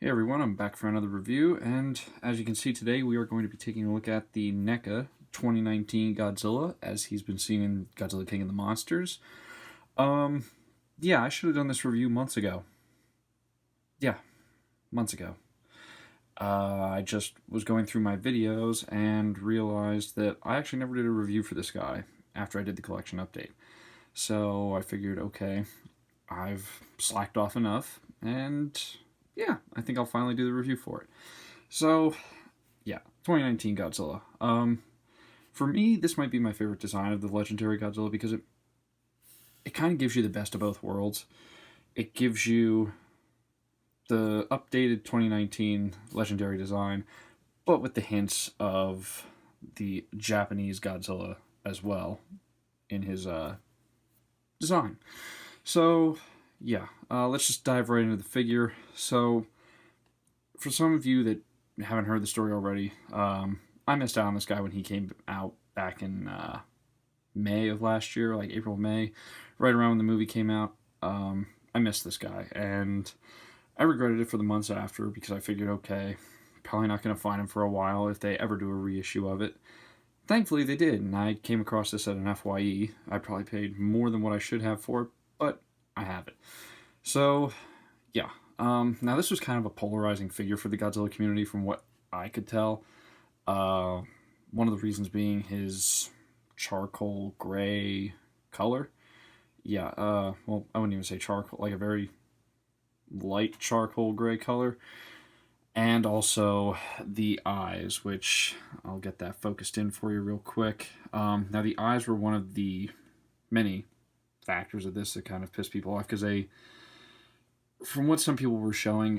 Hey everyone, I'm back for another review, and as you can see today, we are going to be taking a look at the NECA 2019 Godzilla, as he's been seen in Godzilla King of the Monsters. Um, yeah, I should have done this review months ago. Yeah, months ago. I just was going through my videos and realized that I actually never did a review for this guy after I did the collection update. So I figured, okay, I've slacked off enough, and yeah, I think I'll finally do the review for it. So, yeah, 2019 Godzilla. For me, this might be my favorite design of the legendary Godzilla because it kind of gives you the best of both worlds. It gives you the updated 2019 legendary design, but with the hints of the Japanese Godzilla as well in his design. So, yeah, let's just dive right into the figure. So, for some of you that haven't heard the story already, I missed out on this guy when he came out back in May of last year, like April, May, right around when the movie came out. I missed this guy, and I regretted it for the months after because I figured, okay, probably not going to find him for a while if they ever do a reissue of it. Thankfully, they did, and I came across this at an FYE. I probably paid more than what I should have for it, but I have it. So, yeah. Now, this was kind of a polarizing figure for the Godzilla community from what I could tell. One of the reasons being his charcoal gray color. Yeah, well, I wouldn't even say charcoal, like a very light charcoal gray color. And also the eyes, which I'll get that focused in for you real quick. Now, the eyes were one of the many factors of this that kind of pissed people off because from what some people were showing,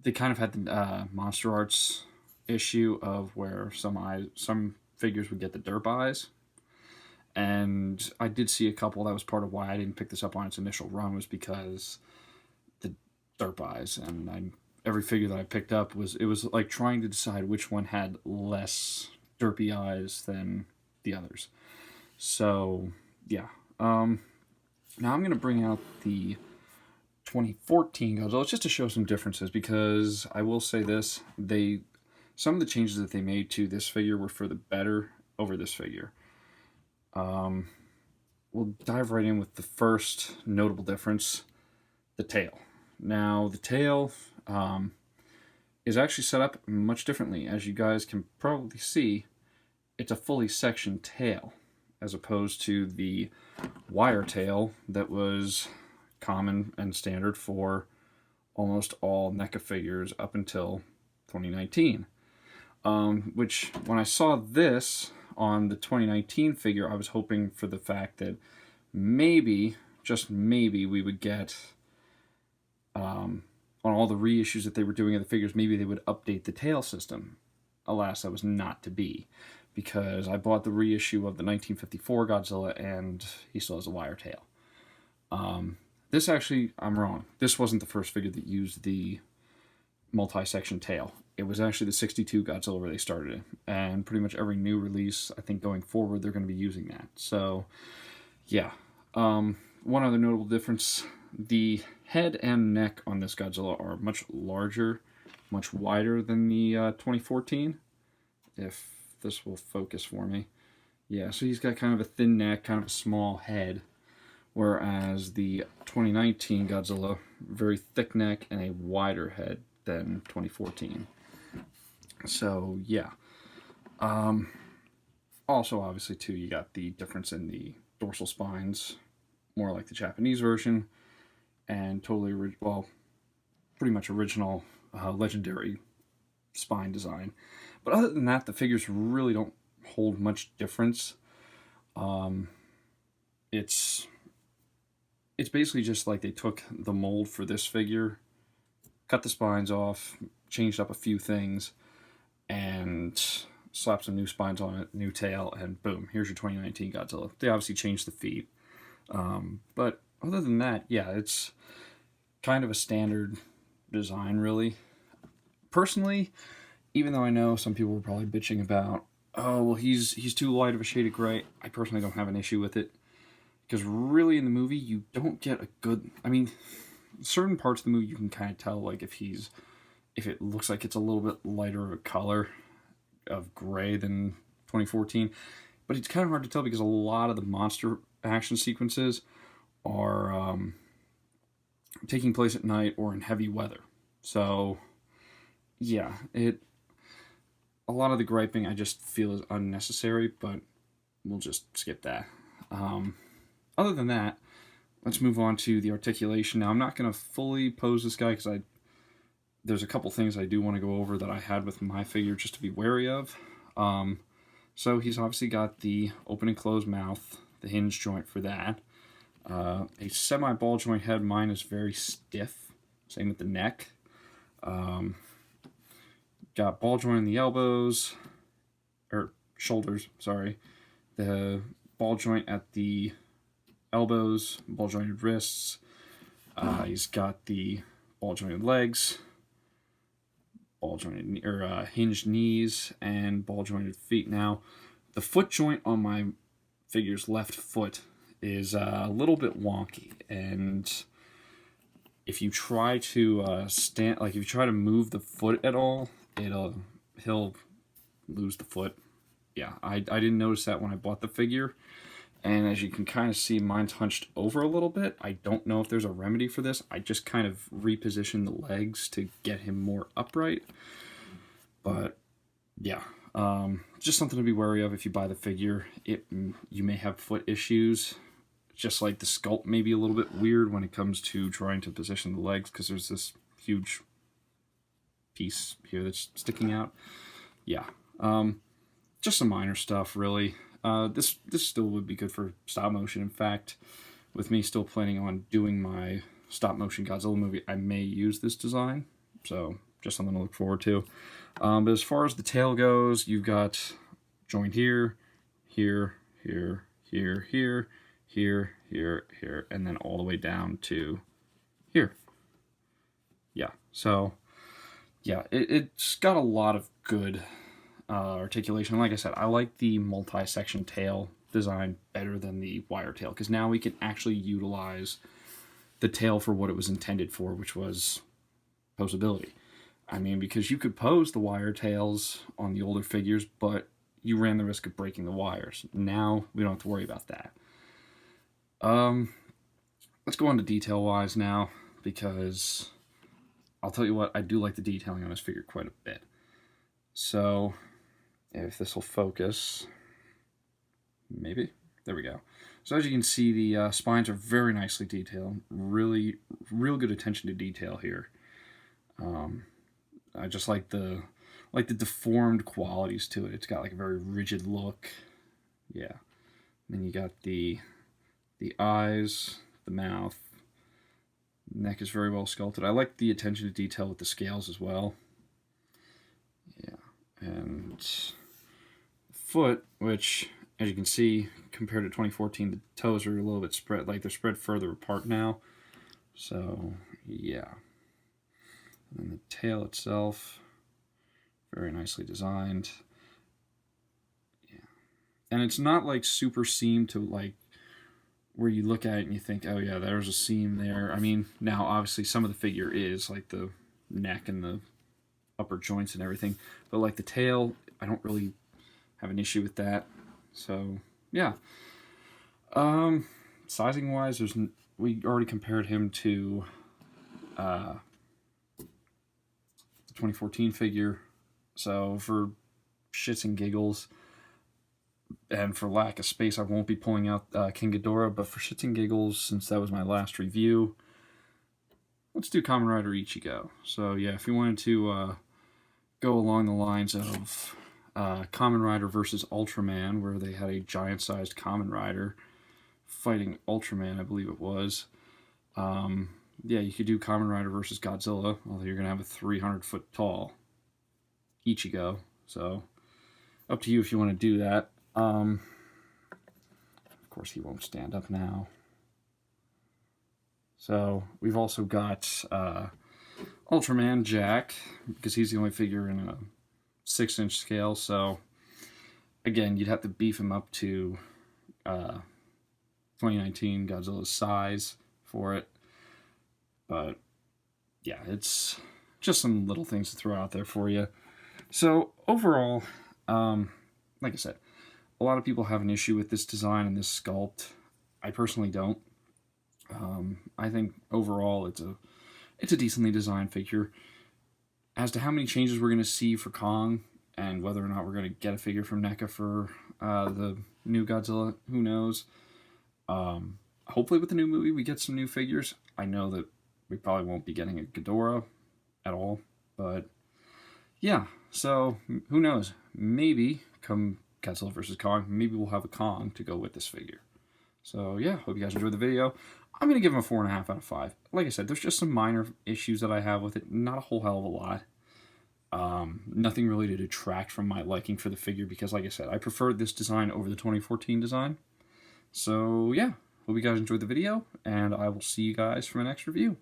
they kind of had the Monster Arts issue of where some figures would get the derp eyes, and I did see a couple. That was part of why I didn't pick this up on its initial run, was because the derp eyes, and every figure that I picked up was like trying to decide which one had less derpy eyes than the others. So yeah. Now I'm going to bring out the 2014 Godzilla just to show some differences, because I will say this, some of the changes that they made to this figure were for the better over this figure. We'll dive right in with the first notable difference, the tail. Now, the tail is actually set up much differently. As you guys can probably see, it's a fully sectioned tail, as opposed to the wire tail that was common and standard for almost all NECA figures up until 2019. Which, when I saw this on the 2019 figure, I was hoping for the fact that maybe, just maybe, we would get, on all the reissues that they were doing of the figures, maybe they would update the tail system. Alas, that was not to be, because I bought the reissue of the 1954 Godzilla, and he still has a wire tail. This actually, I'm wrong. This wasn't the first figure that used the multi-section tail. It was actually the 62 Godzilla where they started it. And pretty much every new release, I think going forward, they're going to be using that. So, yeah. One other notable difference, the head and neck on this Godzilla are much larger, much wider than the 2014. If this will focus for me. Yeah, so he's got kind of a thin neck, kind of a small head. Whereas the 2019 Godzilla, very thick neck and a wider head than 2014. So, yeah. Also, obviously, too, you got the difference in the dorsal spines, more like the Japanese version, and totally, pretty much original legendary spine design. But other than that, the figures really don't hold much difference. It's basically just like they took the mold for this figure, cut the spines off, changed up a few things, and slapped some new spines on it, new tail, and boom, here's your 2019 Godzilla. They obviously changed the feet. But other than that, yeah, it's kind of a standard design, really. Personally, even though I know some people were probably bitching about, oh, well, he's too light of a shade of gray, I personally don't have an issue with it. Because really, in the movie, you don't get a good... I mean, certain parts of the movie you can kind of tell, like if it looks like it's a little bit lighter of a color of gray than 2014, but it's kind of hard to tell because a lot of the monster action sequences are taking place at night or in heavy weather. So yeah, a lot of the griping I just feel is unnecessary, but we'll just skip that. Other than that, let's move on to the articulation. Now, I'm not going to fully pose this guy because there's a couple things I do want to go over that I had with my figure just to be wary of. So he's obviously got the open and closed mouth, the hinge joint for that. A semi-ball joint head. Mine is very stiff. Same with the neck. Got ball joint in the elbows, or shoulders, sorry. The ball joint at the elbows, ball jointed wrists. He's got the ball jointed legs, ball jointed or hinged knees, and ball jointed feet. Now, the foot joint on my figure's left foot is a little bit wonky, and if you try to stand, like if you try to move the foot at all, he'll lose the foot. Yeah, I didn't notice that when I bought the figure, and as you can kind of see, mine's hunched over a little bit. I don't know if there's a remedy for this. I just kind of repositioned the legs to get him more upright, but yeah, just something to be wary of if you buy the figure. You may have foot issues. Just like the sculpt may be a little bit weird when it comes to trying to position the legs, because there's this huge piece here that's sticking out. Yeah, just some minor stuff, really. This still would be good for stop motion. In fact, with me still planning on doing my stop motion Godzilla movie, I may use this design, so just something to look forward to. But as far as the tail goes, you've got joint here, here, here, here, here, here, here, here, and then all the way down to here. Yeah, so yeah, it's got a lot of good articulation. Like I said, I like the multi-section tail design better than the wire tail, because now we can actually utilize the tail for what it was intended for, which was posability. I mean, because you could pose the wire tails on the older figures, but you ran the risk of breaking the wires. Now we don't have to worry about that. Let's go on to detail-wise now, because I'll tell you what, I do like the detailing on this figure quite a bit. So, if this will focus, maybe, there we go. So as you can see, the spines are very nicely detailed. Real good attention to detail here. I just like the deformed qualities to it. It's got like a very rigid look. Yeah. And then you got the eyes, the mouth. Neck is very well sculpted. I like the attention to detail with the scales as well. Yeah. And foot, which, as you can see, compared to 2014, the toes are a little bit spread, like they're spread further apart now. So, yeah. And then the tail itself, very nicely designed. Yeah. And it's not like super seamed to like where you look at it and you think, oh yeah, there's a seam there. I mean, now obviously some of the figure is like the neck and the upper joints and everything, but like the tail, I don't really have an issue with that. So yeah. Sizing wise, we already compared him to the 2014 figure. So for shits and giggles, and for lack of space, I won't be pulling out King Ghidorah, but for shits and giggles, since that was my last review, let's do Kamen Rider Ichigo. So yeah, if you wanted to go along the lines of Kamen Rider versus Ultraman, where they had a giant-sized Kamen Rider fighting Ultraman, I believe it was, yeah, you could do Kamen Rider versus Godzilla, although you're going to have a 300-foot tall Ichigo, so up to you if you want to do that. Of course, he won't stand up now. So we've also got Ultraman Jack, because he's the only figure in a 6-inch scale. So again, you'd have to beef him up to 2019 Godzilla's size for it. But yeah, it's just some little things to throw out there for you. So overall, like I said, a lot of people have an issue with this design and this sculpt. I personally don't. I think overall it's a decently designed figure. As to how many changes we're going to see for Kong and whether or not we're going to get a figure from NECA for the new Godzilla, who knows. Hopefully with the new movie we get some new figures. I know that we probably won't be getting a Ghidorah at all, but yeah, so who knows? Maybe come Godzilla vs. Kong, maybe we'll have a Kong to go with this figure. So yeah, hope you guys enjoyed the video. I'm going to give him a 4.5 out of 5. Like I said, there's just some minor issues that I have with it. Not a whole hell of a lot. Nothing really to detract from my liking for the figure because, like I said, I preferred this design over the 2014 design. So yeah, hope you guys enjoyed the video, and I will see you guys for my next review.